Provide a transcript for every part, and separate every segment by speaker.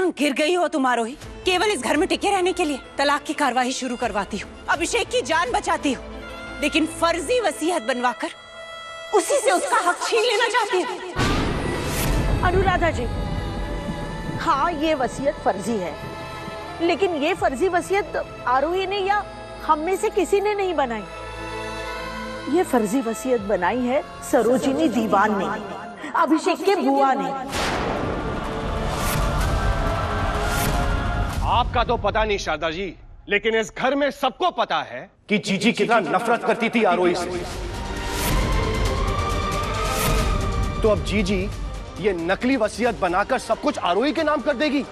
Speaker 1: कहाँ गिर गई हो तुम आरोही? केवल इस घर में टिके रहने के लिए तलाक की कार्रवाई शुरू करवाती हूँ, अभिषेक की जान बचाती हूँ, लेकिन फर्जी वसीयत बनवाकर उसी से उसका हक छीन लेना चाहती हूँ।
Speaker 2: अनुराधा जी, हाँ ये वसीयत फर्जी है, लेकिन ये फर्जी वसीयत आरोही ने या हम में से किसी ने नहीं बनाई। ये फर्जी वसीयत बनाई है सरोजिनी दीवान ने, अभिषेक के बुआ ने।
Speaker 3: आपका तो पता नहीं शारदा जी, लेकिन इस घर में सबको पता है कि जीजी कितना नफरत करती थी आरोही से। तो अब जीजी ये नकली वसीयत बनाकर सब कुछ आरोही के नाम कर देगी?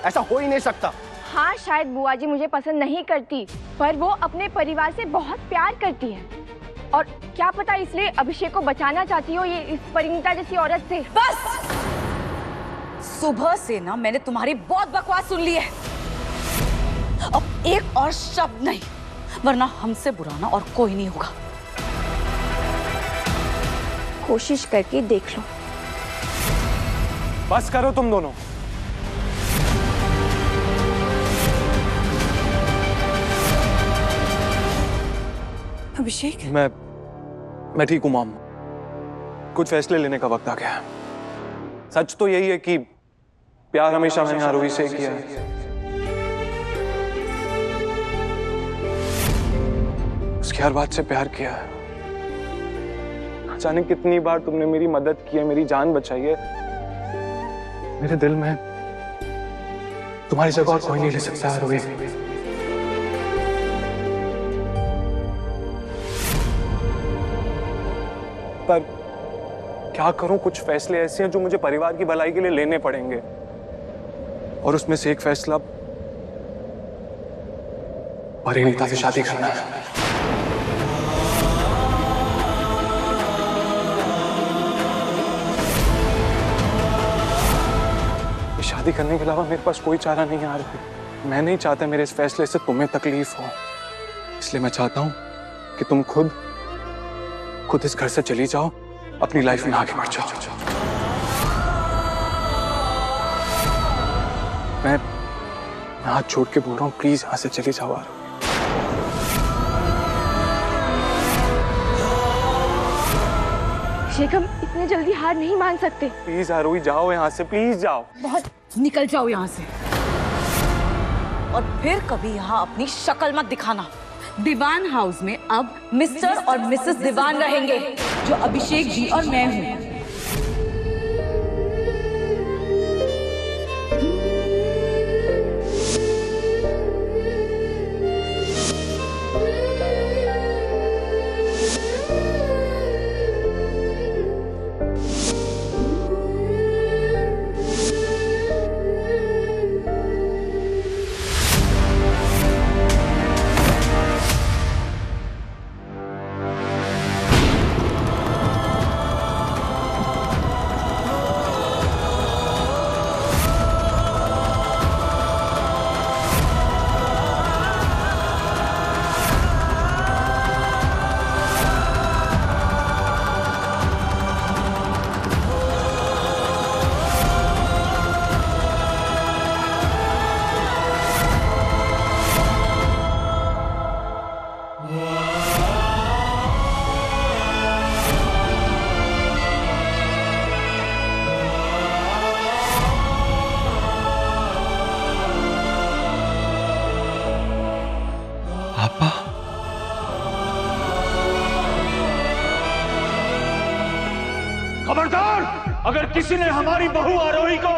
Speaker 3: ऐसा हो ही नहीं सकता।
Speaker 4: हाँ, शायद बुआ जी मुझे पसंद नहीं करती, पर वो अपने परिवार से बहुत प्यार करती है, और क्या पता इसलिए अभिषेक को बचाना चाहती हो ये इस परिणीता जैसी औरत से।
Speaker 1: बस, सुबह से ना मैंने तुम्हारी बहुत बकवास सुन ली है। अब एक और शब्द नहीं, वरना हमसे बुरा ना और कोई नहीं होगा।
Speaker 4: कोशिश करके देख लो।
Speaker 3: बस करो तुम दोनों।
Speaker 1: अभिषेक,
Speaker 5: मैं ठीक हूं मॉम। कुछ फैसले लेने का वक्त आ गया है। सच तो यही है कि प्यार हमेशा मैंने आरोही से किया है। उसकी हर बात से प्यार किया है। जाने कितनी बार तुमने मेरी मदद की है, मेरी जान बचाई है। मेरे दिल में तुम्हारी जगह और कोई नहीं ले सकता आरोही। पर क्या करूं, कुछ फैसले ऐसे हैं जो मुझे परिवार की भलाई के लिए लेने पड़ेंगे, और उसमें से एक फैसला परिणीता से शादी करना है। शादी करने के अलावा मेरे पास कोई चारा नहीं आ रही। मैं नहीं चाहता मेरे इस फैसले से तुम्हें तकलीफ हो, इसलिए मैं चाहता हूं कि तुम खुद इस घर से चली जाओ, अपनी लाइफ में आगे बढ़ जाओ। मैं हाथ छोड़ के बोल रहा हूं, प्लीज यहां से चली जाओ आरोही।
Speaker 4: शेखम, इतने जल्दी हार नहीं मान सकते।
Speaker 5: प्लीज आरोही जाओ यहां से, प्लीज जाओ।
Speaker 1: बहुत निकल जाओ यहाँ से, और फिर कभी यहाँ अपनी शक्ल मत दिखाना। दीवान हाउस में अब मिस्टर और मिसेस दीवान रहेंगे, जो अभिषेक जी और मैं हूँ।
Speaker 5: पापा,
Speaker 3: खबरदार! अगर किसी ने हमारी बहू आरोही को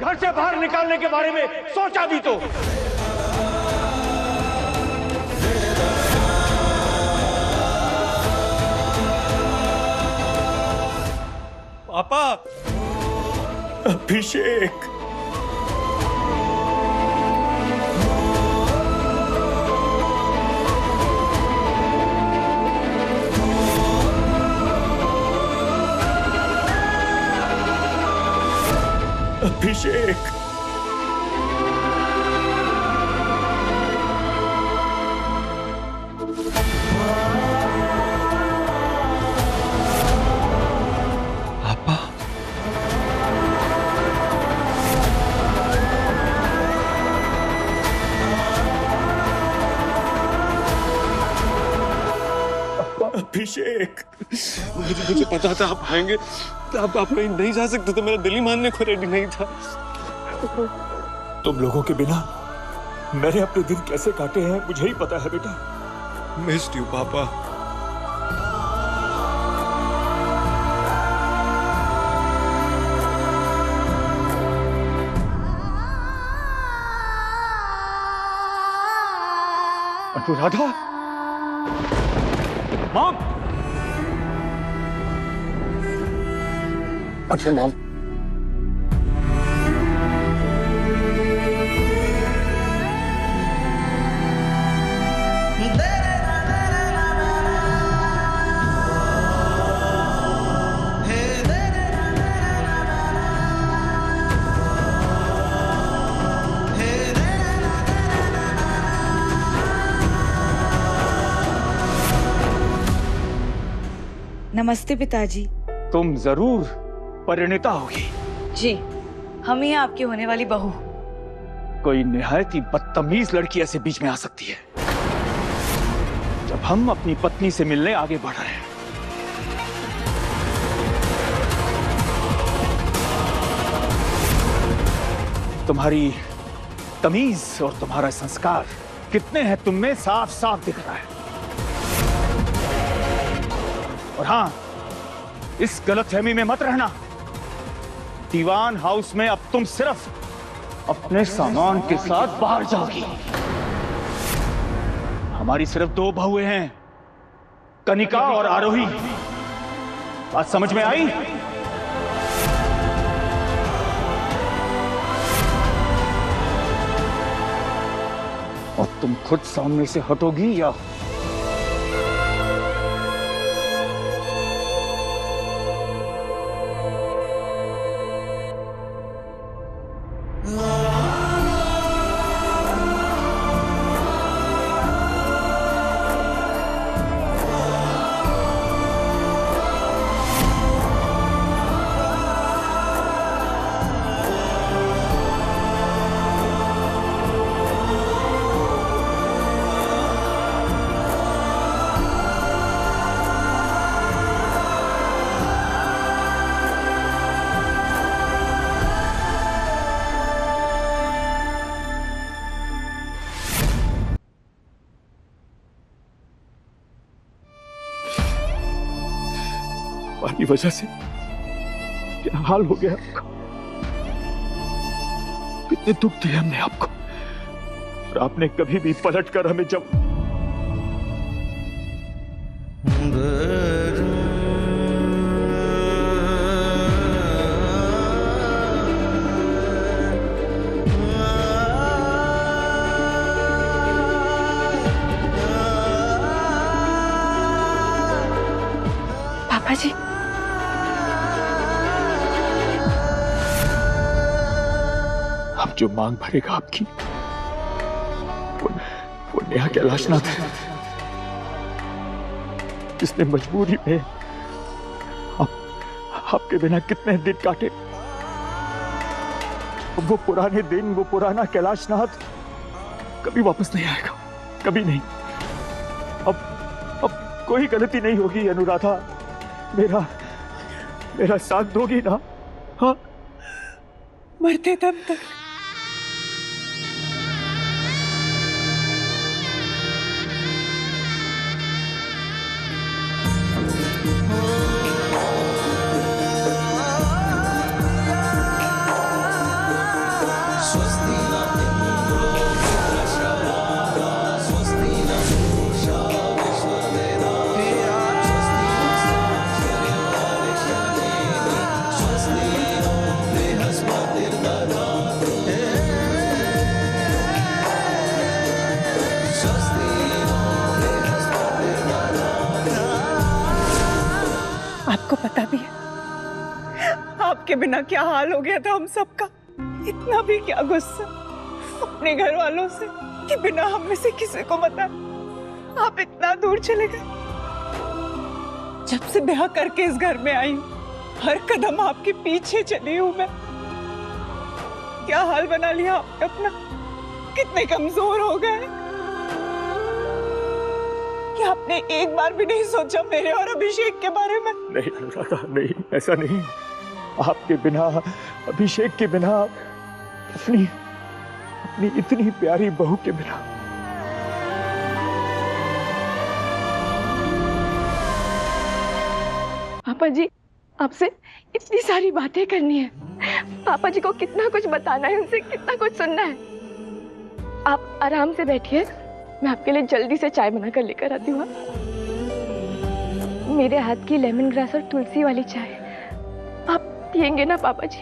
Speaker 3: घर से बाहर निकालने के बारे में सोचा भी तो।
Speaker 5: पापा,
Speaker 3: अभिषेक, अभिषेक,
Speaker 5: पापा, अभिषेक, मुझे पता था आप आएंगे। आप कहीं नहीं जा सकते थे, मेरा दिल ही मानने को रेडी नहीं था।
Speaker 6: तुम लोगों के बिना मैंने अपने दिन कैसे काटे हैं मुझे ही पता है बेटा।
Speaker 5: मिस्ड यू पापा।
Speaker 6: अनुराधा, मॉम।
Speaker 3: अच्छा मॉम,
Speaker 7: नमस्ते पिताजी।
Speaker 6: तुम जरूर परिणीता होगी।
Speaker 7: जी, हम ही आपकी होने वाली बहू।
Speaker 6: कोई निहायत ही बदतमीज लड़की ऐसे बीच में आ सकती है जब हम अपनी पत्नी से मिलने आगे बढ़ रहे हैं। तुम्हारी तमीज और तुम्हारा संस्कार कितने हैं तुम में साफ साफ दिख रहा है। और हाँ, इस गलतफहमी में मत रहना, दीवान हाउस में अब तुम सिर्फ अपने सामान के साथ बाहर जाओगी। हमारी सिर्फ दो बहुएं हैं, कनिका और आरोही। बात समझ में आई? और तुम खुद सामने से हटोगी या तुम्हारी वजह से क्या हाल हो गया आपका। कितने दुख दिए हमने आपको, और आपने कभी भी पलट कर हमें जब
Speaker 4: पापा जी,
Speaker 6: अब जो मांग भरेगा आपकी वो नेहा कैलाशनाथ है, जिसने मजबूरी में आपके बिना कितने दिन काटे। वो पुराने दिन, वो पुराना कैलाशनाथ कभी वापस नहीं आएगा, कभी नहीं। अब कोई गलती नहीं होगी अनुराधा, मेरा साथ दोगी ना? हाँ,
Speaker 1: मरते दम तक। आपको पता भी है आपके बिना क्या हाल हो गया था हम सबका। इतना भी क्या गुस्सा अपने घर वालों से कि बिना हम में से किसी को बता आप इतना दूर चले गए। जब से ब्याह करके इस घर में आई हूं, हर कदम आपके पीछे चली हूं मैं। क्या हाल बना लिया आपने अपना, कितने कमजोर हो गए। कि आपने एक बार भी नहीं सोचा मेरे और अभिषेक के बारे में?
Speaker 6: नहीं अनुराधा, नहीं, ऐसा नहीं। आपके बिना, अभिषेक के बिना, अपनी इतनी प्यारी बहू के बिना।
Speaker 4: पापा जी, आपसे इतनी सारी बातें करनी है। पापा जी को कितना कुछ बताना है, उनसे कितना कुछ सुनना है। आप आराम से बैठिए, मैं आपके लिए जल्दी से चाय बना कर लेकर आती हूँ। मेरे हाथ की लेमन ग्रास और तुलसी वाली चाय आप पियेंगे ना पापा जी?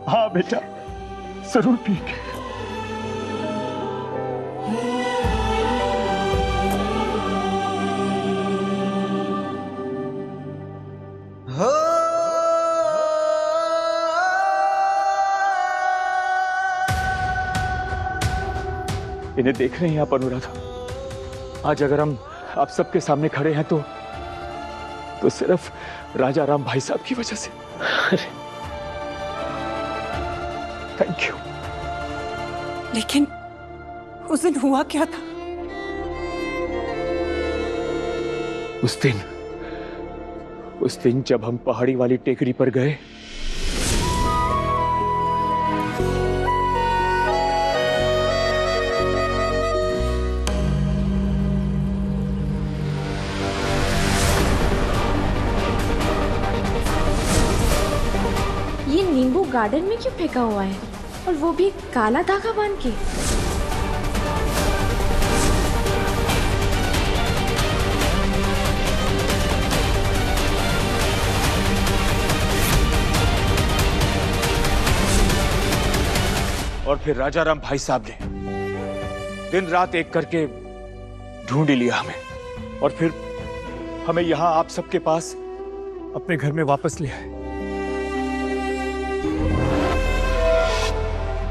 Speaker 6: हाँ बेटा, जरूर पिएंगे। इन्हें देख रहे हैं आप अनुराधा? आज अगर हम आप सबके सामने खड़े हैं तो सिर्फ राजा राम भाई साहब की वजह से। Thank you.
Speaker 1: लेकिन उस दिन हुआ क्या था?
Speaker 6: उस दिन जब हम पहाड़ी वाली टेकरी पर गए,
Speaker 8: ये नींबू गार्डन में क्यों फेंका हुआ है, और वो भी काला धागा बांध के?
Speaker 6: और फिर राजा राम भाई साहब ने दिन रात एक करके ढूंढ ही लिया हमें, और फिर हमें यहां आप सबके पास अपने घर में वापस ले आए।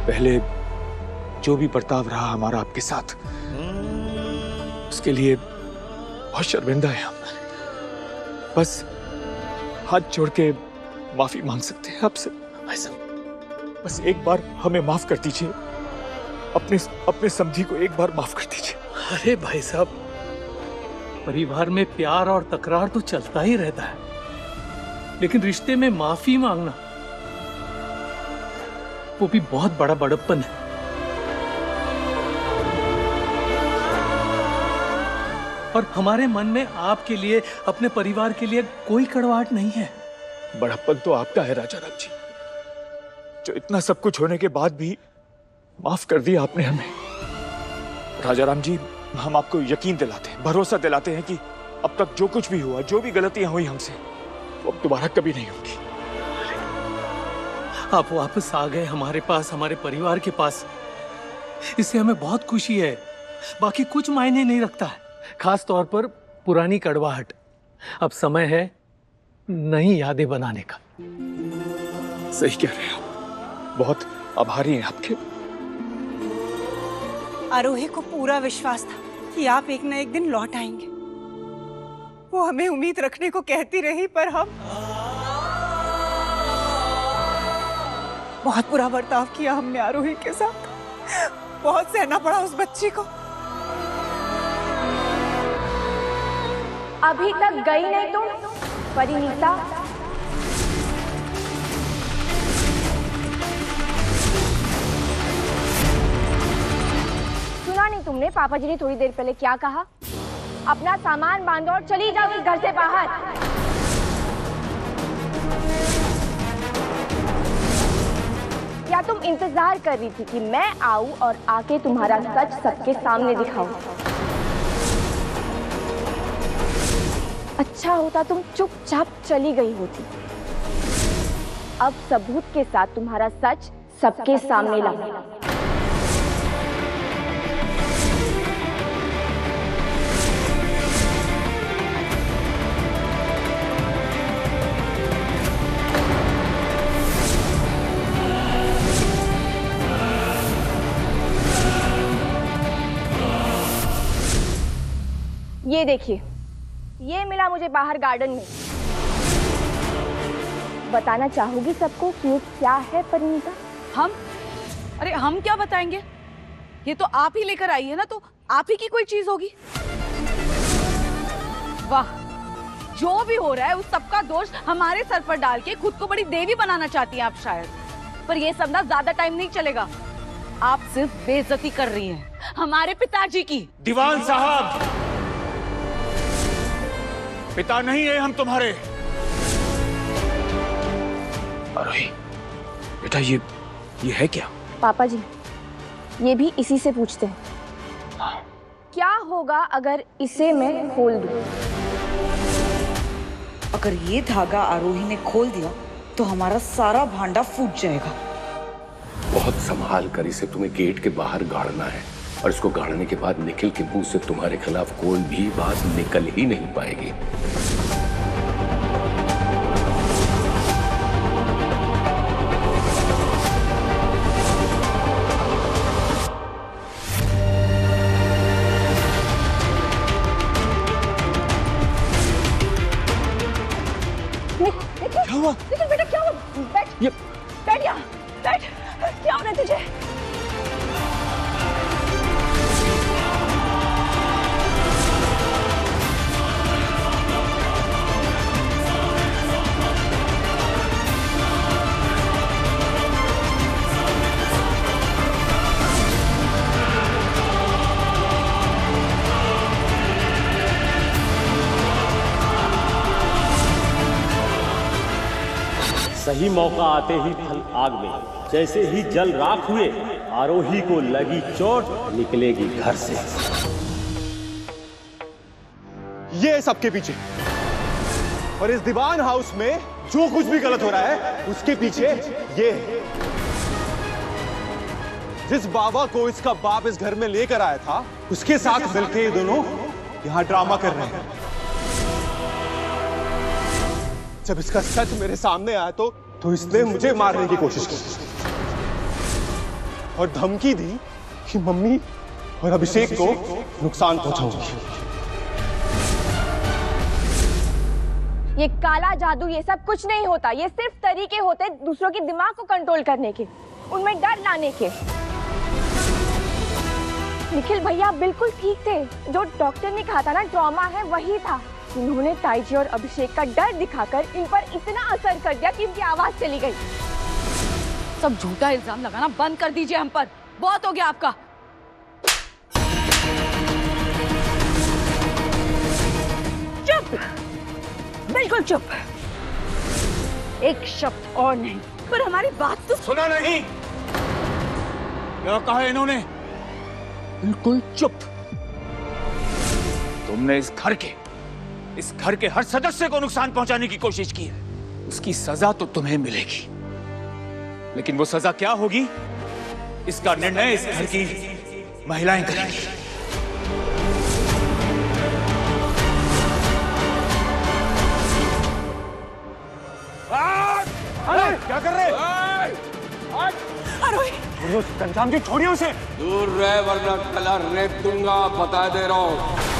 Speaker 6: पहले जो भी बर्ताव रहा हमारा आपके साथ, उसके लिए बहुत शर्मिंदा है हम। बस हाथ जोड़ के माफी मांग सकते हैं आपसे भाई साहब। बस एक बार हमें माफ कर दीजिए, अपने समधी को एक बार माफ कर दीजिए।
Speaker 9: अरे भाई साहब, परिवार में प्यार और तकरार तो चलता ही रहता है, लेकिन रिश्ते में माफी मांगना वो भी बहुत बड़ा बड़प्पन है। और हमारे मन में आपके लिए, अपने परिवार के लिए कोई कड़वाहट नहीं है।
Speaker 6: बड़प्पन तो आपका है राजा राम जी, जो इतना सब कुछ होने के बाद भी माफ कर दिया आपने हमें। राजा राम जी, हम आपको यकीन दिलाते हैं, भरोसा दिलाते हैं कि अब तक जो कुछ भी हुआ, जो भी गलतियां हुई हमसे, वो अब दोबारा कभी नहीं होगी।
Speaker 9: आप वापस आ गए हमारे पास, हमारे परिवार के पास, इससे हमें बहुत खुशी है। बाकी कुछ मायने नहीं रखता है, खास तौर पर पुरानी कड़वाहट। अब समय है नई यादें बनाने का।
Speaker 6: सही कह रहे हैं आप, बहुत आभारी हैं आपके।
Speaker 1: आरोही को पूरा विश्वास था कि आप एक न एक दिन लौट आएंगे। वो हमें उम्मीद रखने को कहती रही, पर हम बहुत बुरा बर्ताव किया हमने आरोही के साथ। बहुत सहना पड़ा उस बच्ची को।
Speaker 4: अभी तक गई नहीं तुम परिणीता? सुना नहीं तुमने पापा जी ने थोड़ी देर पहले क्या कहा? अपना सामान बांधो और चली जाओ इस घर से बाहर। या तुम इंतजार कर रही थी कि मैं आऊं और आके तुम्हारा सच सबके सामने दिखाऊं? अच्छा होता तुम चुपचाप चली गई होती। अब सबूत के साथ तुम्हारा सच सबके सामने लाऊं। ये देखिए, ये मिला मुझे बाहर गार्डन में। बताना चाहोगी सबको कि ये क्या है परिणीता?
Speaker 7: हम? अरे हम क्या बताएंगे? ये तो आप ही लेकर आई है ना, तो आप ही की कोई चीज होगी। वाह, जो भी हो रहा है उस सबका दोष हमारे सर पर डाल के खुद को बड़ी देवी बनाना चाहती हैं आप शायद। पर ये सब ना ज्यादा टाइम नहीं चलेगा। आप सिर्फ बेइज्जती कर रही हैं हमारे पिताजी की।
Speaker 6: दीवान साहब, पिता नहीं है हम तुम्हारे। आरोही बेटा, ये है क्या?
Speaker 8: पापा जी, ये भी इसी से पूछते हैं। क्या होगा अगर इसे मैं खोल दूं?
Speaker 10: अगर ये धागा आरोही ने खोल दिया तो हमारा सारा भांडा फूट जाएगा।
Speaker 11: बहुत संभाल कर इसे तुम्हें गेट के बाहर गाड़ना है, और इसको गाड़ने के बाद निखिल के मुंह से तुम्हारे खिलाफ कोई भी बात निकल ही नहीं पाएगी।
Speaker 6: क्या हुआ?
Speaker 7: लेकिन बेटा क्या हुआ? बैठ यहाँ, बैठ। क्या हो रहा है तुझे?
Speaker 12: सही मौका आते ही फल आग में, जैसे ही जल राख हुए, आरोही को लगी चोट, निकलेगी घर से।
Speaker 3: ये सबके पीछे, और इस दीवान हाउस में जो कुछ भी गलत हो रहा है उसके पीछे ये है। जिस बाबा को इसका बाप इस घर में लेकर आया था, उसके साथ मिलकर ये दोनों यहां ड्रामा कर रहे हैं। जब इसका सच मेरे सामने आया तो इसने मुझे मारने की कोशिश की और धमकी दी कि मम्मी और अभिषेक को नुकसान पहुंचाऊंगी।
Speaker 8: ये काला जादू, ये सब कुछ नहीं होता। ये सिर्फ तरीके होते दूसरों के दिमाग को कंट्रोल करने के, उनमें डर लाने के। निखिल भैया बिल्कुल ठीक थे। जो डॉक्टर ने कहा था ना ट्रॉमा है, वही था। इन्होंने ताईजी और अभिषेक का डर दिखाकर इन पर इतना असर कर दिया कि इनकी आवाज चली गई।
Speaker 7: सब झूठा इल्जाम लगाना बंद कर दीजिए हम पर। बहुत हो गया आपका। चुप, बिल्कुल चुप। एक शब्द और नहीं। पर हमारी बात तो
Speaker 6: सुना नहीं? क्या कहा इन्होंने? बिल्कुल चुप। तुमने इस घर के हर सदस्य को नुकसान पहुंचाने की कोशिश की है। उसकी सजा तो तुम्हें मिलेगी, लेकिन वो सजा क्या होगी इसका निर्णय इस घर की महिलाएं करेंगी।
Speaker 3: अरे क्या कर रहे?
Speaker 5: घनश्याम जी छोड़िए उसे।
Speaker 11: दूर रहे वरना कलर रेप दूंगा, बता दे रहा हूं।